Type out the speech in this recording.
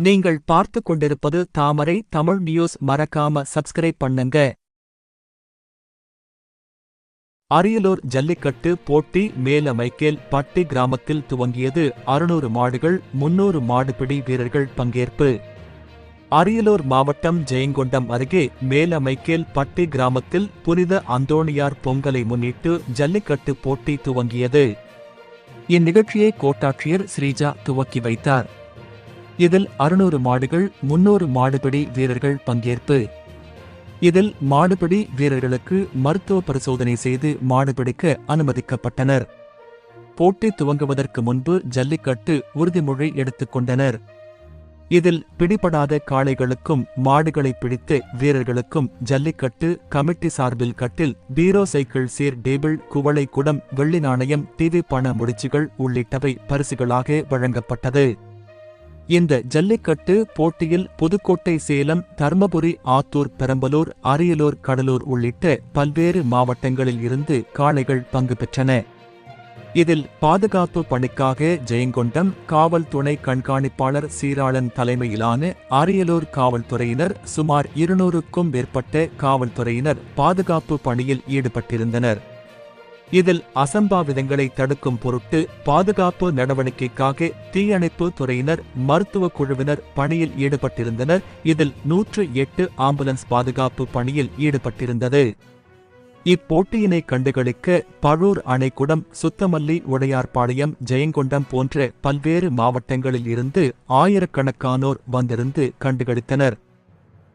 நீங்கள் பார்த்து கொண்டிருப்பது தாமரை தமிழ் நியூஸ். மறக்காம சப்ஸ்கிரைப் பண்ணுங்க. அரியலூர் ஜல்லிக்கட்டு போட்டி மேலமைக்கேல் பட்டி கிராமத்தில் துவங்கியது. 600 மாடுகள் 300 மாடுபிடி வீரர்கள் பங்கேற்பு. அரியலூர் மாவட்டம் ஜெயங்கொண்டம் அருகே மேலமைக்கேல் பட்டி கிராமத்தில் புனித அந்தோணியார் பொங்கலை முன்னிட்டு ஜல்லிக்கட்டு போட்டி துவங்கியது. இந்நிகழ்ச்சியை கோட்டாட்சியர் ஸ்ரீஜா துவக்கி வைத்தார். இதில் 600 மாடுகள் 300 மாடுபிடி வீரர்கள் பங்கேற்பு. இதில் மாடுபிடி வீரர்களுக்கு மருத்துவ பரிசோதனை செய்து மாடுபிடிக்க அனுமதிக்கப்பட்டனர். போட்டி துவங்குவதற்கு முன்பு ஜல்லிக்கட்டு உறுதிமொழி எடுத்துக் கொண்டனர். இதில் பிடிபடாத காளைகளுக்கும் மாடுகளை பிடித்த வீரர்களுக்கும் ஜல்லிக்கட்டு கமிட்டி சார்பில் கட்டில், பீரோ, சைக்கிள், சீர், டேபிள், குவளை, குடம், வெள்ளி நாணயம், டிவி, பண முடிச்சுகள் உள்ளிட்டவை பரிசுகளாக வழங்கப்பட்டது. இந்த ஜல்லிக்கட்டு போட்டியில் புதுக்கோட்டை, சேலம், தர்மபுரி, ஆத்தூர், பெரம்பலூர், அரியலூர், கடலூர் உள்ளிட்ட பல்வேறு மாவட்டங்களில் இருந்து காளைகள் பங்கு பெற்றன. இதில் பாதுகாப்பு பணிக்காக ஜெயங்கொண்டம் காவல் துணை கண்காணிப்பாளர் சீராளன் தலைமையிலான அரியலூர் காவல்துறையினர் சுமார் 200க்கும் மேற்பட்ட காவல்துறையினர் பாதுகாப்பு பணியில் ஈடுபட்டிருந்தனர். இதில் அசம்பாவிதங்களை தடுக்கும் பொருட்டு பாதுகாப்பு நடவடிக்கைக்காக தீயணைப்பு துறையினர், மருத்துவ குழுவினர் பணியில் ஈடுபட்டிருந்தனர். இதில் 108 ஆம்புலன்ஸ் பாதுகாப்பு பணியில் ஈடுபட்டிருந்தது. இப்போட்டியினை கண்டுகளிக்க பழூர், அணைக்குடம், சுத்தமல்லி, உடையார்பாளையம், ஜெயங்கொண்டம் போன்ற பல்வேறு மாவட்டங்களில் இருந்து ஆயிரக்கணக்கானோர் வந்திருந்து கண்டுகளித்தனர்.